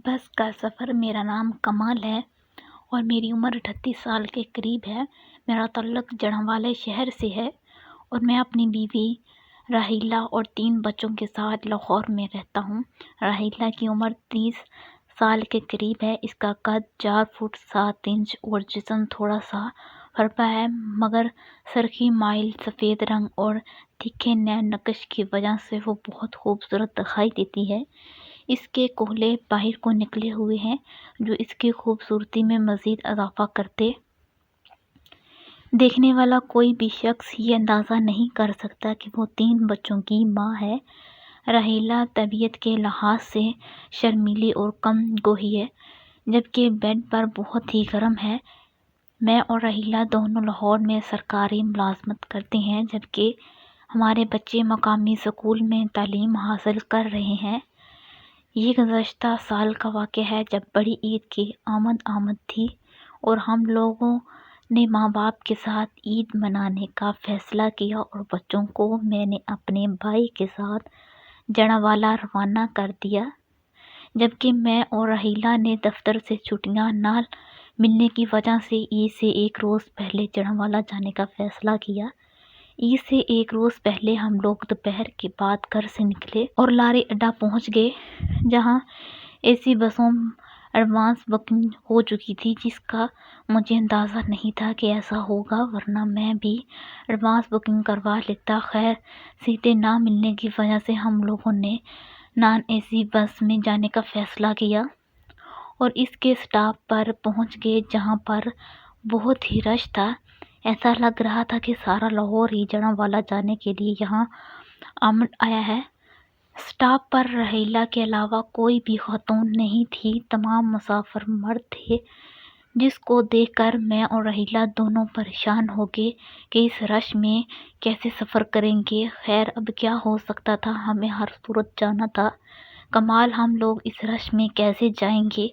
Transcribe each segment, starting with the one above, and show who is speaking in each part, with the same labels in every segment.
Speaker 1: بس کا سفر۔ میرا نام کمال ہے اور میری عمر 38 سال کے قریب ہے۔ میرا تعلق جڑھانوالے شہر سے ہے اور میں اپنی بیوی راحیلہ اور 3 بچوں کے ساتھ لاہور میں رہتا ہوں۔ راحیلہ کی عمر 30 سال کے قریب ہے۔ اس کا قد 4 فٹ 7 انچ اور جسم تھوڑا سا فربا ہے، مگر سرخی مائل سفید رنگ اور تیکھے نیم نقش کی وجہ سے وہ بہت خوبصورت دکھائی دیتی ہے۔ اس کے کولے باہر کو نکلے ہوئے ہیں جو اس کی خوبصورتی میں مزید اضافہ کرتے۔ دیکھنے والا کوئی بھی شخص یہ اندازہ نہیں کر سکتا کہ وہ 3 بچوں کی ماں ہے۔ راحیلہ طبیعت کے لحاظ سے شرمیلی اور کم گوئی ہے، جبکہ بیڈ پر بہت ہی گرم ہے۔ میں اور راحیلہ دونوں لاہور میں سرکاری ملازمت کرتے ہیں، جبکہ ہمارے بچے مقامی اسکول میں تعلیم حاصل کر رہے ہیں۔ یہ گزشتہ سال کا واقعہ ہے جب بڑی عید کی آمد تھی اور ہم لوگوں نے ماں باپ کے ساتھ عید منانے کا فیصلہ کیا اور بچوں کو میں نے اپنے بھائی کے ساتھ جڑھانوالہ روانہ کر دیا، جبکہ میں اور راحیلہ نے دفتر سے چھٹیاں نہ ملنے کی وجہ سے عید سے ایک روز پہلے جڑھانوالہ جانے کا فیصلہ کیا۔ عید سے ایک روز پہلے ہم لوگ دوپہر کے بعد گھر سے نکلے اور لاری اڈا پہنچ گئے، جہاں اے سی بسوں ایڈوانس بکنگ ہو چکی تھی، جس کا مجھے اندازہ نہیں تھا کہ ایسا ہوگا، ورنہ میں بھی ایڈوانس بکنگ کروا لیتا۔ خیر، سیٹیں نہ ملنے کی وجہ سے ہم لوگوں نے نان اے سی بس میں جانے کا فیصلہ کیا اور اس کے اسٹاپ پر پہنچ گئے، جہاں پر بہت ہی رش تھا۔ ایسا لگ رہا تھا کہ سارا لاہور ہی جڑھانوالہ جانے کے لیے یہاں امڈ آیا ہے۔ اسٹاپ پر راحیلہ کے علاوہ کوئی بھی خاتون نہیں تھی، تمام مسافر مرد تھے، جس کو دیکھ کر میں اور راحیلہ دونوں پریشان ہو گئے کہ اس رش میں کیسے سفر کریں گے۔ خیر، اب کیا ہو سکتا تھا، ہمیں ہر صورت جانا تھا۔ کمال، ہم لوگ اس رش میں کیسے جائیں گے؟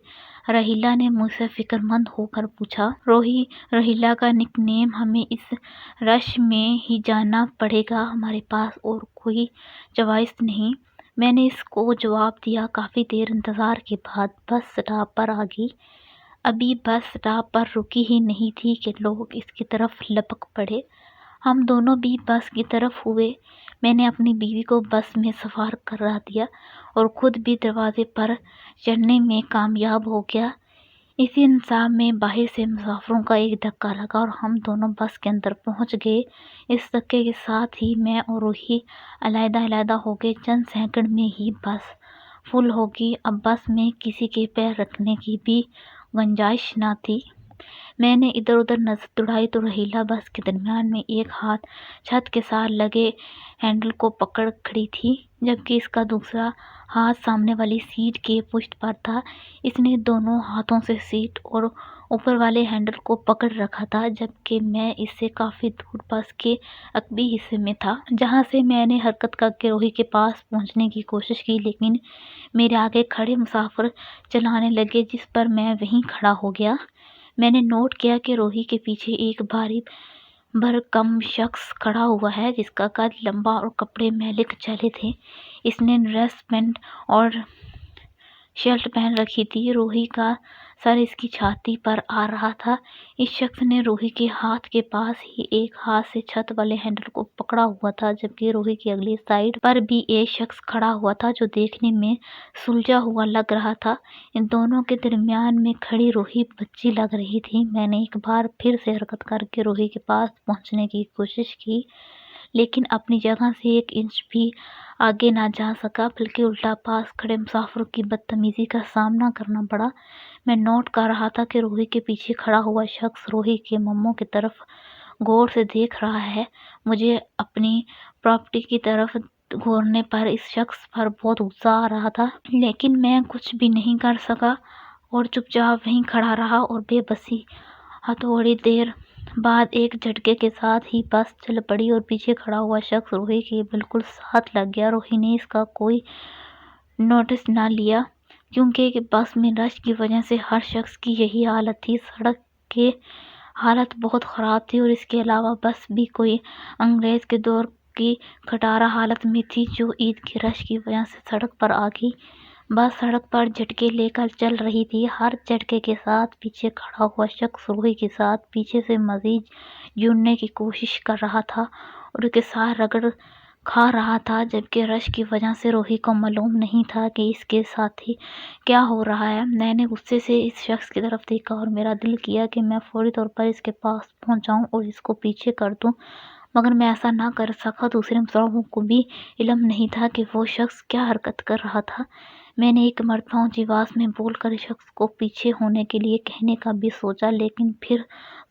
Speaker 1: راحیلہ نے مجھ سے فکر مند ہو کر پوچھا۔ روحی راحیلہ کا نک نیم، ہمیں اس رش میں ہی جانا پڑے گا، ہمارے پاس اور کوئی چوائس نہیں، میں نے اس کو جواب دیا۔ کافی دیر انتظار کے بعد بس اسٹاپ پر آ گئی۔ ابھی بس اسٹاپ پر رکی ہی نہیں تھی کہ لوگ اس کی طرف لپک پڑے۔ ہم دونوں بھی بس کی طرف ہوئے۔ میں نے اپنی بیوی کو بس میں سوار کرا دیا اور خود بھی دروازے پر چڑھنے میں کامیاب ہو گیا۔ اسی انصاف میں باہر سے مسافروں کا ایک دھکا لگا اور ہم دونوں بس کے اندر پہنچ گئے۔ اس دھکے کے ساتھ ہی میں اور روحی علیحدہ ہو گئے۔ چند سیکنڈ میں ہی بس فل ہو گئی۔ اب بس میں کسی کے پیر رکھنے کی بھی گنجائش نہ تھی۔ میں نے ادھر ادھر نظر دوڑائی تو راحیلہ بس کے درمیان میں ایک ہاتھ چھت کے ساتھ لگے ہینڈل کو پکڑ کھڑی تھی، جبکہ اس کا دوسرا ہاتھ سامنے والی سیٹ کے پشت پر تھا۔ اس نے دونوں ہاتھوں سے سیٹ اور اوپر والے ہینڈل کو پکڑ رکھا تھا، جبکہ میں اس سے کافی دور بس کے عقبی حصے میں تھا، جہاں سے میں نے حرکت کر کے روحی کے پاس پہنچنے کی کوشش کی، لیکن میرے آگے کھڑے مسافر چلانے لگے، جس پر میں وہیں کھڑا ہو گیا۔ میں نے نوٹ کیا کہ روحی کے پیچھے ایک بھاری بھرکم شخص کھڑا ہوا ہے، جس کا قد لمبا اور کپڑے میلے کچیلے تھے۔ اس نے ڈریس پینٹ اور شرٹ پہن رکھی تھی۔ روحی کا سر اس کی چھاتی پر آ رہا تھا۔ اس شخص نے روحی کے ہاتھ کے پاس ہی ایک ہاتھ سے چھت والے ہینڈل کو پکڑا ہوا تھا، جبکہ روحی کی اگلی سائیڈ پر بھی ایک شخص کھڑا ہوا تھا جو دیکھنے میں سلجھا ہوا لگ رہا تھا۔ ان دونوں کے درمیان میں کھڑی روحی بچی لگ رہی تھی۔ میں نے ایک بار پھر سے حرکت کر کے روحی کے پاس پہنچنے کی کوشش کی، لیکن اپنی جگہ سے ایک انچ بھی آگے نہ جا سکا، بلکہ الٹا پاس کھڑے مسافروں کی بدتمیزی کا سامنا کرنا پڑا۔ میں نوٹ کر رہا تھا کہ روحی کے پیچھے کھڑا ہوا شخص روحی کے منہ کی طرف غور سے دیکھ رہا ہے۔ مجھے اپنی پراپرٹی کی طرف گھورنے پر اس شخص پر بہت غصہ آ رہا تھا، لیکن میں کچھ بھی نہیں کر سکا اور چپ چاپ وہیں کھڑا رہا اور بے بسی۔ تھوڑی دیر بعد ایک جھٹکے کے ساتھ ہی بس چل پڑی اور پیچھے کھڑا ہوا شخص روحی کے بالکل ساتھ لگ گیا۔ روحی نے اس کا کوئی نوٹس نہ لیا، کیونکہ بس میں رش کی وجہ سے ہر شخص کی یہی حالت تھی۔ سڑک کی حالت بہت خراب تھی اور اس کے علاوہ بس بھی کوئی انگریز کے دور کی کھٹارہ حالت میں تھی، جو عید کے رش کی وجہ سے سڑک پر آ گئی۔ بس سڑک پر جھٹکے لے کر چل رہی تھی۔ ہر جھٹکے کے ساتھ پیچھے کھڑا ہوا شخص روحی کے ساتھ پیچھے سے مزید جڑنے کی کوشش کر رہا تھا اور اس کے ساتھ رگڑ کھا رہا تھا، جبکہ رش کی وجہ سے روحی کو معلوم نہیں تھا کہ اس کے ساتھ ہی کیا ہو رہا ہے۔ میں نے غصے سے اس شخص کی طرف دیکھا اور میرا دل کیا کہ میں فوری طور پر اس کے پاس پہنچ جاؤں اور اس کو پیچھے کر دوں، مگر میں ایسا نہ کر سکا۔ دوسرے مسافروں کو بھی علم نہیں تھا کہ وہ شخص کیا حرکت کر رہا تھا۔ میں نے ایک مرتبہ اونچی آواز میں بول کر اس شخص کو پیچھے ہونے کے لیے کہنے کا بھی سوچا، لیکن پھر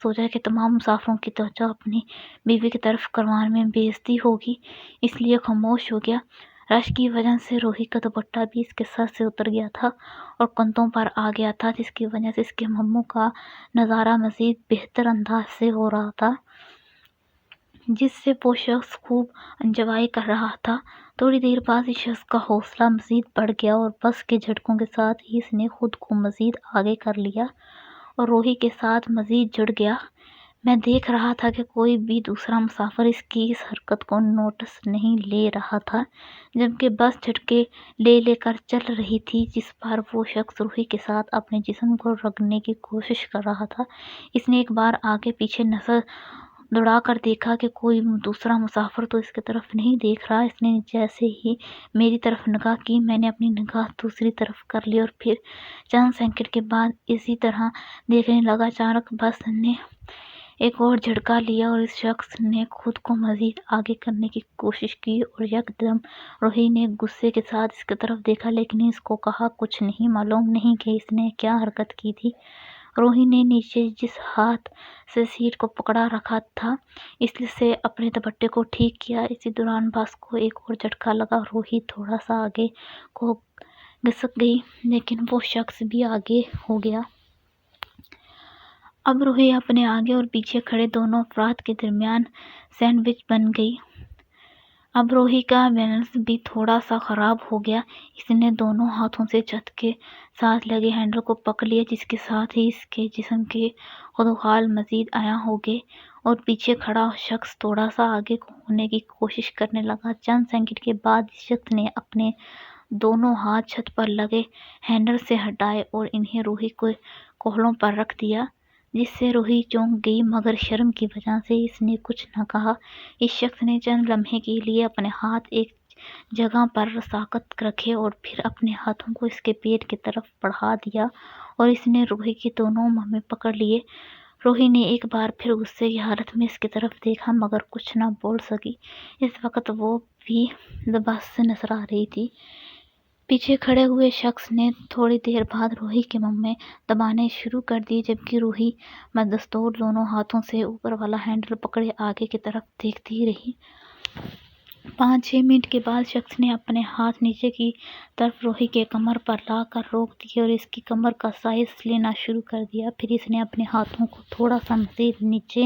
Speaker 1: سوچا کہ تمام مسافروں کی توجہ اپنی بیوی کی طرف کروانے میں بے عزتی ہوگی، اس لیے خاموش ہو گیا۔ رش کی وجہ سے روحی کا دوپٹہ بھی اس کے سر سے اتر گیا تھا اور کندھوں پر آ گیا تھا، جس کی وجہ سے اس کے منہ کا نظارہ مزید بہتر انداز سے ہو رہا تھا، جس سے وہ شخص خوب انجوائے کر رہا تھا۔ تھوڑی دیر بعد اس شخص کا حوصلہ مزید بڑھ گیا اور بس کے جھٹکوں کے ساتھ ہی اس نے خود کو مزید آگے کر لیا اور روحی کے ساتھ مزید جڑ گیا۔ میں دیکھ رہا تھا کہ کوئی بھی دوسرا مسافر اس کی اس حرکت کو نوٹس نہیں لے رہا تھا، جبکہ بس جھٹکے لے لے کر چل رہی تھی، جس پر وہ شخص روحی کے ساتھ اپنے جسم کو رگڑنے کی کوشش کر رہا تھا۔ اس نے ایک بار آگے پیچھے نظر دوڑا کر دیکھا کہ کوئی دوسرا مسافر تو اس کی طرف نہیں دیکھ رہا۔ اس نے جیسے ہی میری طرف نگاہ کی، میں نے اپنی نگاہ دوسری طرف کر لی اور پھر چند سیکنڈ کے بعد اسی طرح دیکھنے لگا۔ اچانک بس نے ایک اور جھٹکا لیا اور اس شخص نے خود کو مزید آگے کرنے کی کوشش کی اور یکدم روحی نے غصے کے ساتھ اس کی طرف دیکھا، لیکن اس کو کہا کچھ نہیں۔ معلوم نہیں کہ اس نے کیا حرکت کی تھی۔ روحی نے نیچے جس ہاتھ سے سیٹ کو پکڑا رکھا تھا، اس سے اپنے دوپٹے کو ٹھیک کیا۔ اسی دوران بس کو ایک اور جھٹکا لگا۔ روحی تھوڑا سا آگے کو گھسک گئی، لیکن وہ شخص بھی آگے ہو گیا۔ اب روحی اپنے آگے اور پیچھے کھڑے دونوں افراد کے درمیان سینڈوچ بن گئی۔ اب روحی کا بیلنس بھی تھوڑا سا خراب ہو گیا۔ اس نے دونوں ہاتھوں سے چھت کے ساتھ لگے ہینڈل کو پکڑ لیا، جس کے ساتھ ہی اس کے جسم کے خدوخال مزید عیاں ہو گئے اور پیچھے کھڑا شخص تھوڑا سا آگے ہونے کی کوشش کرنے لگا۔ چند سیکنڈ کے بعد اس شخص نے اپنے دونوں ہاتھ چھت پر لگے ہینڈل سے ہٹائے اور انہیں روحی کے کولہوں پر رکھ دیا، جس سے روحی چونک گئی، مگر شرم کی وجہ سے اس نے کچھ نہ کہا۔ اس شخص نے چند لمحے کے لیے اپنے ہاتھ ایک جگہ پر ساکت رکھے اور پھر اپنے ہاتھوں کو اس کے پیٹ کی طرف بڑھا دیا اور اس نے روحی کے دونوں منہ پکڑ لیے۔ روحی نے ایک بار پھر غصے کی حالت میں اس کی طرف دیکھا، مگر کچھ نہ بول سکی۔ اس وقت وہ بھی بس سے نظر آ رہی تھی۔ پیچھے کھڑے ہوئے شخص نے تھوڑی دیر بعد روحی کے منہ میں دبانے شروع کر دیے، جبکہ روحی بدستور دونوں ہاتھوں سے اوپر والا ہینڈل پکڑے آگے کی طرف دیکھتی رہی۔ 5-6 منٹ کے بعد شخص نے اپنے ہاتھ نیچے کی طرف روحی کے کمر پر لا کر روک دیے اور اس کی کمر کا سائز لینا شروع کر دیا۔ پھر اس نے اپنے ہاتھوں کو تھوڑا سا مزید نیچے